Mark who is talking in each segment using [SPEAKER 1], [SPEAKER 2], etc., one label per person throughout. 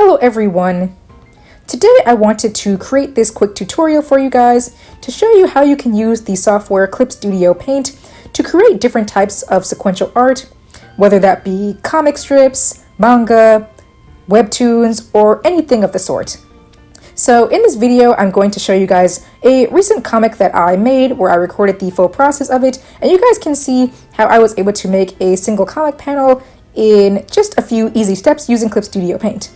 [SPEAKER 1] Hello everyone! Today I wanted to create this quick tutorial for you guys to show you how you can use the software Clip Studio Paint to create different types of sequential art, whether that be comic strips, manga, webtoons, or anything of the sort. So in this video, I'm going to show you guys a recent comic that I made where I recorded the full process of it, and you guys can see how I was able to make a single comic panel in just a few easy steps using Clip Studio Paint.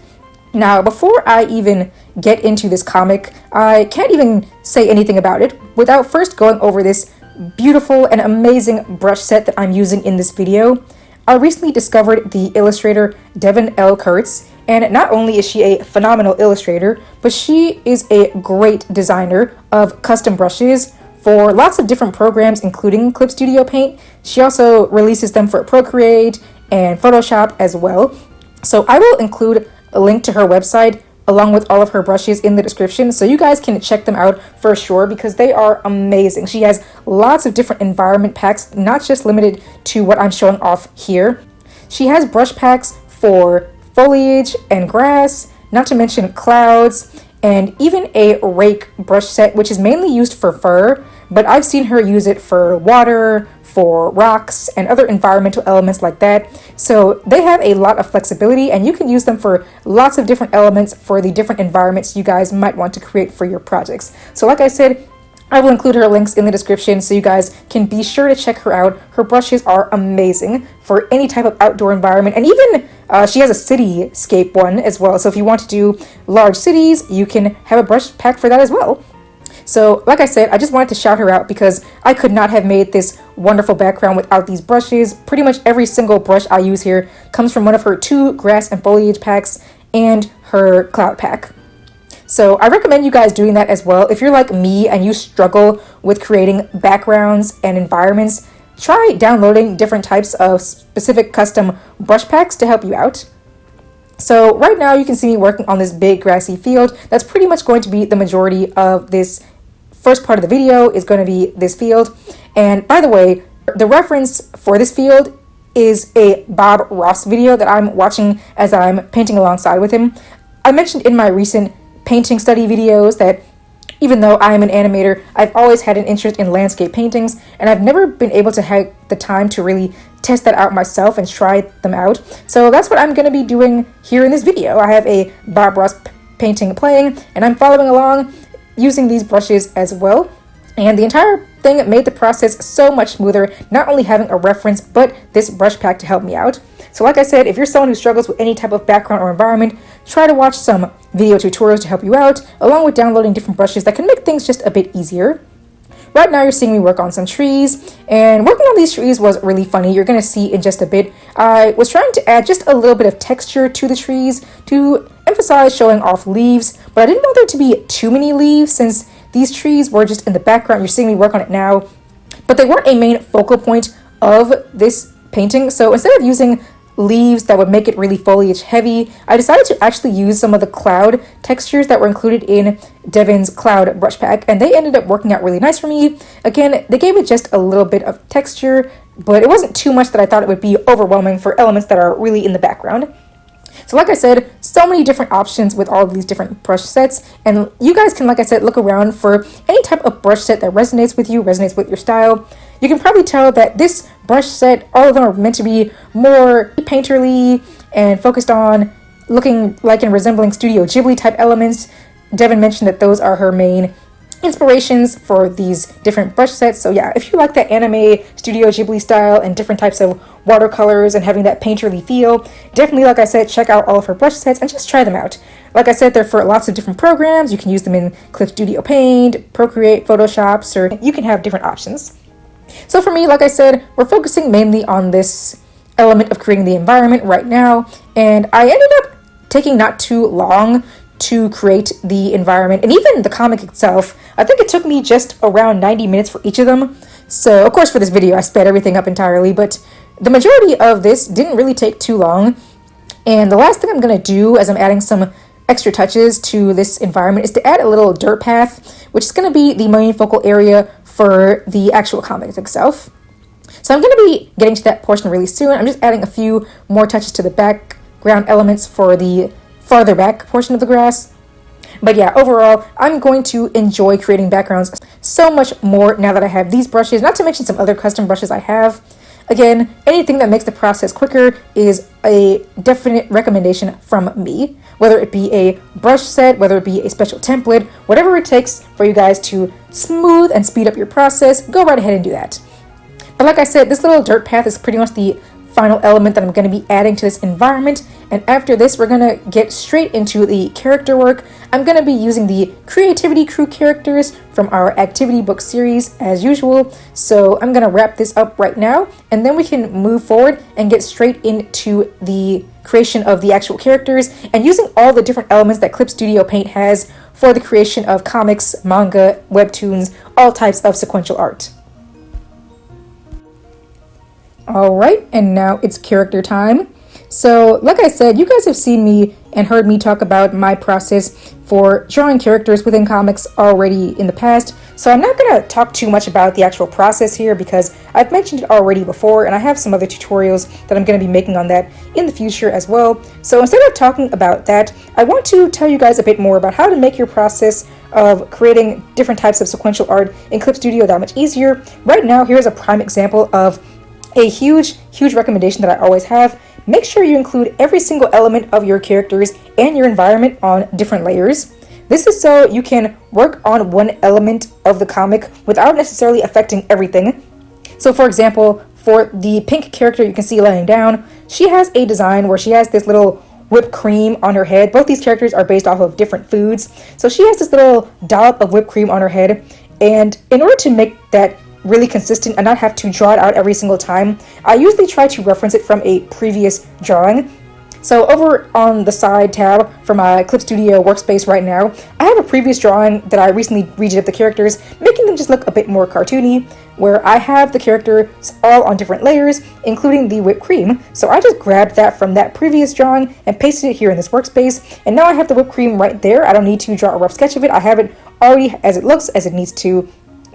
[SPEAKER 1] Now, before I even get into this comic, I can't even say anything about it without first going over this beautiful and amazing brush set that I'm using in this video. I recently discovered the illustrator Devin L. Kurtz, and not only is she a phenomenal illustrator, but she is a great designer of custom brushes for lots of different programs, including Clip Studio Paint. She also releases them for Procreate and Photoshop as well. So I will include a link to her website along with all of her brushes in the description, so you guys can check them out for sure because they are amazing. She has lots of different environment packs, not just limited to what I'm showing off here. She has brush packs for foliage and grass, not to mention clouds, and even a rake brush set, which is mainly used for fur, but I've seen her use it for water, for rocks, and other environmental elements like that. So they have a lot of flexibility, and you can use them for lots of different elements for the different environments you guys might want to create for your projects. So like I said, I will include her links in the description so you guys can be sure to check her out. Her brushes are amazing for any type of outdoor environment, and even she has a cityscape one as well. So if you want to do large cities, you can have a brush pack for that as well. So like I said, I just wanted to shout her out because I could not have made this wonderful background without these brushes. Pretty much every single brush I use here comes from one of her 2 grass and foliage packs and her cloud pack. So I recommend you guys doing that as well. If you're like me and you struggle with creating backgrounds and environments, try downloading different types of specific custom brush packs to help you out. So right now you can see me working on this big grassy field. That's pretty much going to be the majority of this first part of the video is going to be this field. And by the way, the reference for this field is a Bob Ross video that I'm watching as I'm painting alongside with him. I mentioned in my recent painting study videos that even though I am an animator, I've always had an interest in landscape paintings, and I've never been able to have the time to really test that out myself and try them out. So that's what I'm going to be doing here in this video. I have a Bob Ross painting playing, and I'm following along using these brushes as well. And the entire thing made the process so much smoother, not only having a reference, but this brush pack to help me out. So like I said, if you're someone who struggles with any type of background or environment, try to watch some video tutorials to help you out, along with downloading different brushes that can make things just a bit easier. Right now you're seeing me work on some trees, and working on these trees was really funny. You're going to see in just a bit. I was trying to add just a little bit of texture to the trees to emphasize showing off leaves, but I didn't want there to be too many leaves since these trees were just in the background. You're seeing me work on it now, but they weren't a main focal point of this painting. So instead of using leaves that would make it really foliage heavy, I decided to actually use some of the cloud textures that were included in Devin's cloud brush pack, and they ended up working out really nice for me. Again, they gave it just a little bit of texture, but it wasn't too much that I thought it would be overwhelming for elements that are really in the background. So like I said, so many different options with all of these different brush sets, and you guys can, like I said, look around for any type of brush set that resonates with you, resonates with your style. You can probably tell that this brush set, all of them are meant to be more painterly and focused on looking like and resembling Studio Ghibli type elements. Devin mentioned that those are her main inspirations for these different brush sets. So yeah, if you like that anime Studio Ghibli style and different types of watercolors and having that painterly feel, definitely, like I said, check out all of her brush sets and just try them out. Like I said, they're for lots of different programs. You can use them in Clip Studio Paint, Procreate, Photoshop, or you can have different options. So for me, like I said, we're focusing mainly on this element of creating the environment right now, and I ended up taking not too long to create the environment and even the comic itself. I think it took me just around 90 minutes for each of them. So of course for this video I sped everything up entirely, but the majority of this didn't really take too long. And the last thing I'm going to do as I'm adding some extra touches to this environment is to add a little dirt path, which is going to be the main focal area for the actual comic itself. So I'm going to be getting to that portion really soon. I'm just adding a few more touches to the background elements for the farther back portion of the grass. But yeah, overall, I'm going to enjoy creating backgrounds so much more now that I have these brushes, not to mention some other custom brushes I have. Again, anything that makes the process quicker is a definite recommendation from me, whether it be a brush set, whether it be a special template, whatever it takes for you guys to smooth and speed up your process, go right ahead and do that. But like I said, this little dirt path is pretty much the final element that I'm going to be adding to this environment, and after this we're going to get straight into the character work. I'm going to be using the Creativity Crew characters from our activity book series as usual, so I'm going to wrap this up right now and then we can move forward and get straight into the creation of the actual characters and using all the different elements that Clip Studio Paint has for the creation of comics, manga, webtoons, all types of sequential art. Alright, and now it's character time. So, like I said, you guys have seen me and heard me talk about my process for drawing characters within comics already in the past, so I'm not going to talk too much about the actual process here because I've mentioned it already before and I have some other tutorials that I'm going to be making on that in the future as well. So instead of talking about that, I want to tell you guys a bit more about how to make your process of creating different types of sequential art in Clip Studio that much easier. Right now, here's a prime example of a huge recommendation that I always have. Make sure you include every single element of your characters and your environment on different layers. This is so you can work on one element of the comic without necessarily affecting everything. So for example, for the pink character you can see laying down, she has a design where she has this little whipped cream on her head. Both these characters are based off of different foods. So she has this little dollop of whipped cream on her head, and in order to make that really consistent and not have to draw it out every single time, I usually try to reference it from a previous drawing. So over on the side tab for my Clip Studio workspace right now, I have a previous drawing that I recently redid of the characters, making them just look a bit more cartoony, where I have the characters all on different layers, including the whipped cream. So I just grabbed that from that previous drawing and pasted it here in this workspace, and now I have the whipped cream right there. I don't need to draw a rough sketch of it. I have it already as it looks, as it needs to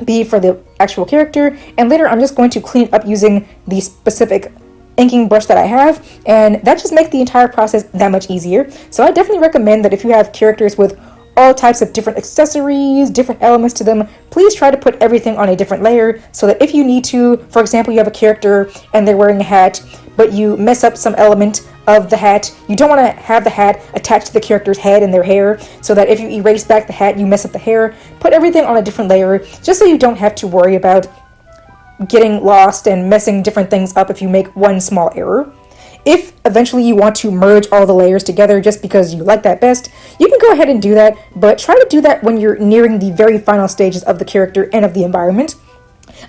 [SPEAKER 1] be for the actual character, and later I'm just going to clean it up using the specific inking brush that I have, and that just makes the entire process that much easier. So I definitely recommend that if you have characters with all types of different accessories, different elements to them, please try to put everything on a different layer so that if you need to, for example, you have a character and they're wearing a hat, but you mess up some element of the hat, you don't want to have the hat attached to the character's head and their hair, so that if you erase back the hat, you mess up the hair. Put everything on a different layer, just so you don't have to worry about getting lost and messing different things up if you make one small error. If eventually you want to merge all the layers together just because you like that best, you can go ahead and do that, but try to do that when you're nearing the very final stages of the character and of the environment.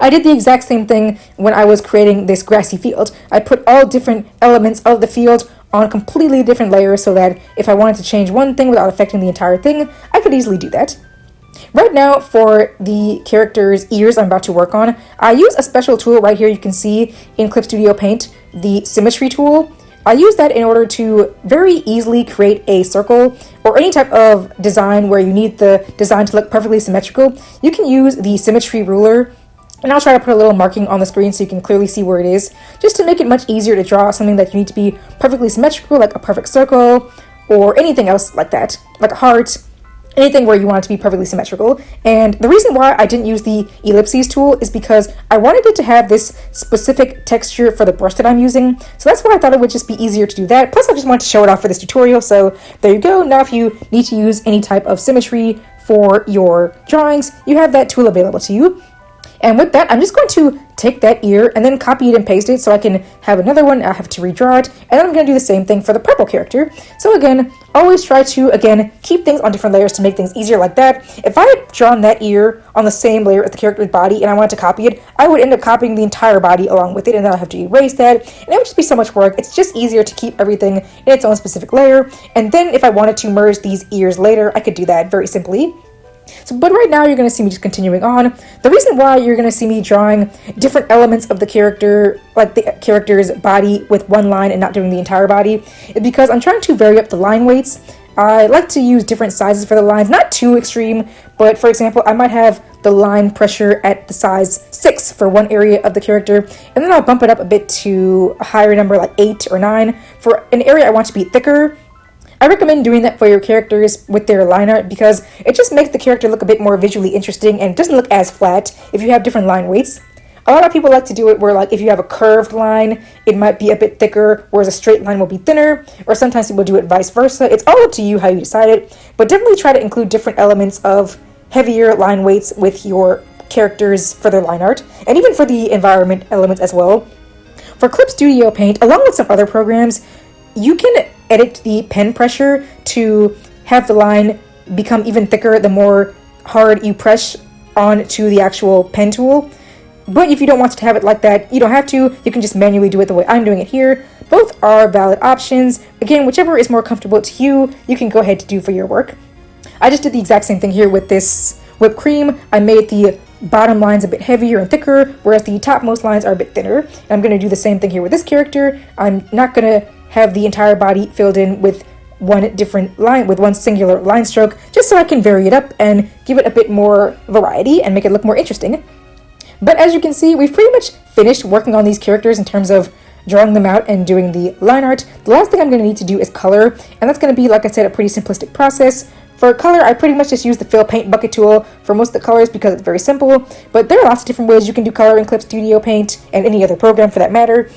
[SPEAKER 1] I did the exact same thing when I was creating this grassy field. I put all different elements of the field on completely different layers so that if I wanted to change one thing without affecting the entire thing, I could easily do that. Right now, for the character's ears I'm about to work on, I use a special tool right here you can see in Clip Studio Paint, the Symmetry tool. I use that in order to very easily create a circle or any type of design where you need the design to look perfectly symmetrical. You can use the Symmetry ruler, and I'll try to put a little marking on the screen so you can clearly see where it is, just to make it much easier to draw something that you need to be perfectly symmetrical, like a perfect circle or anything else like that, like a heart. Anything where you want it to be perfectly symmetrical. And the reason why I didn't use the ellipses tool is because I wanted it to have this specific texture for the brush that I'm using. So that's why I thought it would just be easier to do that. Plus I just wanted to show it off for this tutorial. So there you go. Now if you need to use any type of symmetry for your drawings, you have that tool available to you. And with that, I'm just going to take that ear and then copy it and paste it so I can have another one. I have to redraw it, and then I'm going to do the same thing for the purple character. So again, always try to, again, keep things on different layers to make things easier like that. If I had drawn that ear on the same layer as the character's body and I wanted to copy it, I would end up copying the entire body along with it, and then I'll have to erase that, and it would just be so much work. It's just easier to keep everything in its own specific layer, and then if I wanted to merge these ears later, I could do that very simply. So, but right now you're going to see me just continuing on. The reason why you're going to see me drawing different elements of the character, like the character's body with one line and not doing the entire body, is because I'm trying to vary up the line weights. I like to use different sizes for the lines, not too extreme, but for example, I might have the line pressure at the size 6 for one area of the character, and then I'll bump it up a bit to a higher number like 8 or 9. For an area I want to be thicker, I recommend doing that for your characters with their line art because it just makes the character look a bit more visually interesting and it doesn't look as flat if you have different line weights. A lot of people like to do it where, like, if you have a curved line, it might be a bit thicker, whereas a straight line will be thinner, or sometimes people do it vice versa. It's all up to you how you decide it, but definitely try to include different elements of heavier line weights with your characters for their line art, and even for the environment elements as well. For Clip Studio Paint, along with some other programs, you can edit the pen pressure to have the line become even thicker the more hard you press onto the actual pen tool. But if you don't want to have it like that, you don't have to. You can just manually do it the way I'm doing it here. Both are valid options. Again, whichever is more comfortable to you, you can go ahead to do for your work. I just did the exact same thing here with this whipped cream. I made the bottom lines a bit heavier and thicker, whereas the topmost lines are a bit thinner. And I'm going to do the same thing here with this character. I'm not going to have the entire body filled in with one different line, with one singular line stroke, just so I can vary it up and give it a bit more variety and make it look more interesting. But as you can see, we've pretty much finished working on these characters in terms of drawing them out and doing the line art. The last thing I'm going to need to do is color, and that's going to be, like I said, a pretty simplistic process. For color, I pretty much just use the fill paint bucket tool for most of the colors because it's very simple, but there are lots of different ways you can do color in Clip Studio Paint and any other program for that matter.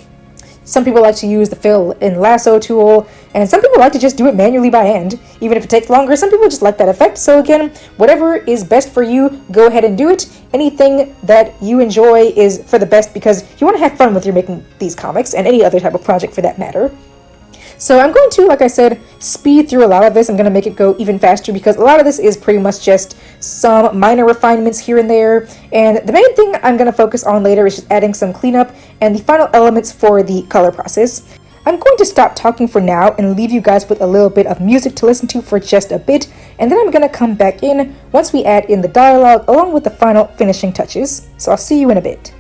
[SPEAKER 1] Some people like to use the fill in lasso tool, and some people like to just do it manually by hand, even if it takes longer. Some people just like that effect. So again, whatever is best for you, go ahead and do it. Anything that you enjoy is for the best because you want to have fun with your making these comics and any other type of project for that matter. So I'm going to, like I said, speed through a lot of this. I'm going to make it go even faster because a lot of this is pretty much just some minor refinements here and there. And the main thing I'm going to focus on later is just adding some cleanup and the final elements for the color process. I'm going to stop talking for now and leave you guys with a little bit of music to listen to for just a bit. And then I'm going to come back in once we add in the dialogue along with the final finishing touches. So I'll see you in a bit.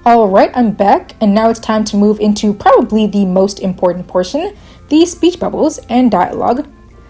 [SPEAKER 1] Alright, I'm back, and now it's time to move into probably the most important portion, the speech bubbles and dialogue.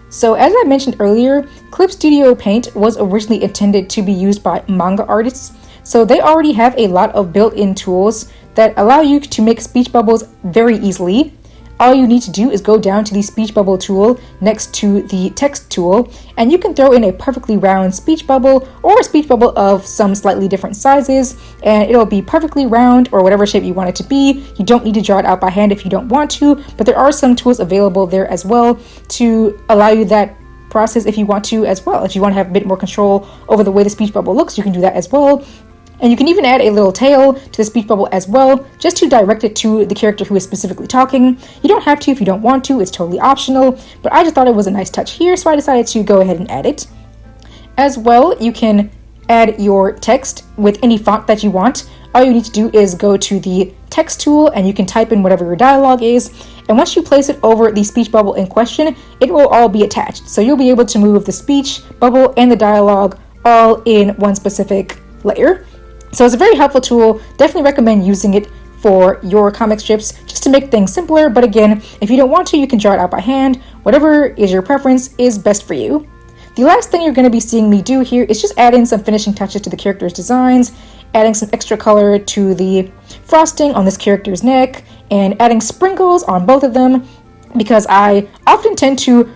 [SPEAKER 1] So as I mentioned earlier, Clip Studio Paint was originally intended to be used by manga artists, so they already have a lot of built-in tools that allow you to make speech bubbles very easily. All you need to do is go down to the speech bubble tool next to the text tool, and you can throw in a perfectly round speech bubble or a speech bubble of some slightly different sizes, and it'll be perfectly round or whatever shape you want it to be. You don't need to draw it out by hand if you don't want to, but there are some tools available there as well to allow you that process if you want to as well. If you want to have a bit more control over the way the speech bubble looks, you can do that as well. And you can even add a little tail to the speech bubble as well, just to direct it to the character who is specifically talking. You don't have to if you don't want to, it's totally optional, but I just thought it was a nice touch here, so I decided to go ahead and add it. As well, you can add your text with any font that you want. All you need to do is go to the text tool and you can type in whatever your dialogue is. And once you place it over the speech bubble in question, it will all be attached. So you'll be able to move the speech bubble and the dialogue all in one specific layer. So it's a very helpful tool. Definitely recommend using it for your comic strips just to make things simpler. But again, if you don't want to, you can draw it out by hand. Whatever is your preference is best for you. The last thing you're going to be seeing me do here is just add in some finishing touches to the character's designs, adding some extra color to the frosting on this character's neck, and adding sprinkles on both of them, because I often tend to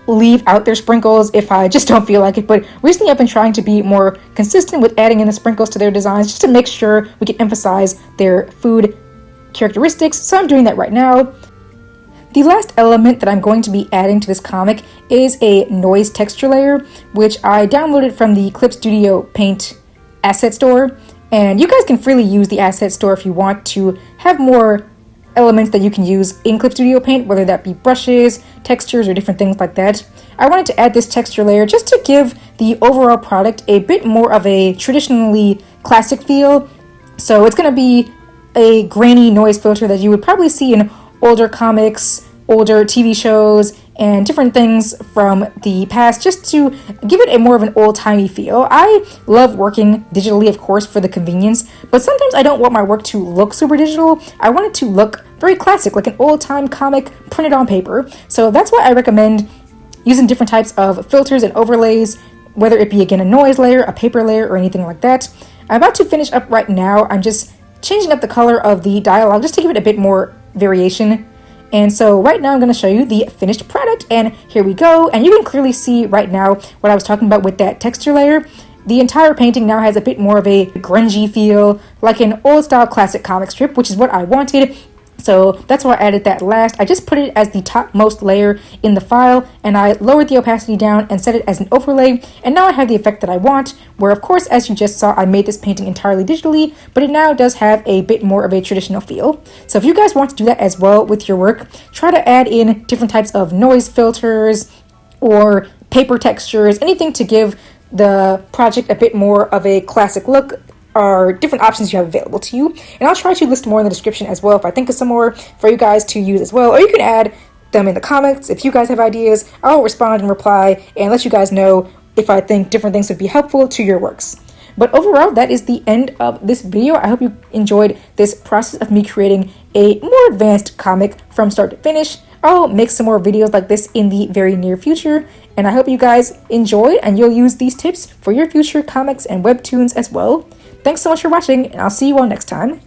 [SPEAKER 1] leave out their sprinkles if I just don't feel like it. But recently I've been trying to be more consistent with adding in the sprinkles to their designs just to make sure we can emphasize their food characteristics, so I'm doing that right now. The last element that I'm going to be adding to this comic is a noise texture layer, which I downloaded from the Clip Studio Paint asset store. And you guys can freely use the asset store if you want to have more elements that you can use in Clip Studio Paint, whether that be brushes, textures, or different things like that. I wanted to add this texture layer just to give the overall product a bit more of a traditionally classic feel. So it's going to be a grainy noise filter that you would probably see in older comics, older TV shows, and different things from the past, just to give it a more of an old-timey feel. I love working digitally, of course, for the convenience, but sometimes I don't want my work to look super digital. I want it to look very classic, like an old-time comic printed on paper. So that's why I recommend using different types of filters and overlays, whether it be, again, a noise layer, a paper layer, or anything like that. I'm about to finish up right now. I'm just changing up the color of the dialogue just to give it a bit more variation. And so right now I'm going to show you the finished product, and here we go. And you can clearly see right now what I was talking about with that texture layer. The entire painting now has a bit more of a grungy feel, like an old style classic comic strip, which is what I wanted. So that's why I added that last. I just put it as the topmost layer in the file, and I lowered the opacity down and set it as an overlay, and now I have the effect that I want, where of course, as you just saw, I made this painting entirely digitally, but it now does have a bit more of a traditional feel. So if you guys want to do that as well with your work, try to add in different types of noise filters or paper textures, anything to give the project a bit more of a classic look, are different options you have available to you. And I'll try to list more in the description as well if I think of some more for you guys to use as well. Or you can add them in the comments. If you guys have ideas, I'll respond and reply and let you guys know if I think different things would be helpful to your works. But overall, that is the end of this video. I hope you enjoyed this process of me creating a more advanced comic from start to finish. I'll make some more videos like this in the very near future, and I hope you guys enjoyed and you'll use these tips for your future comics and webtoons as well. Thanks so much for watching, and I'll see you all next time.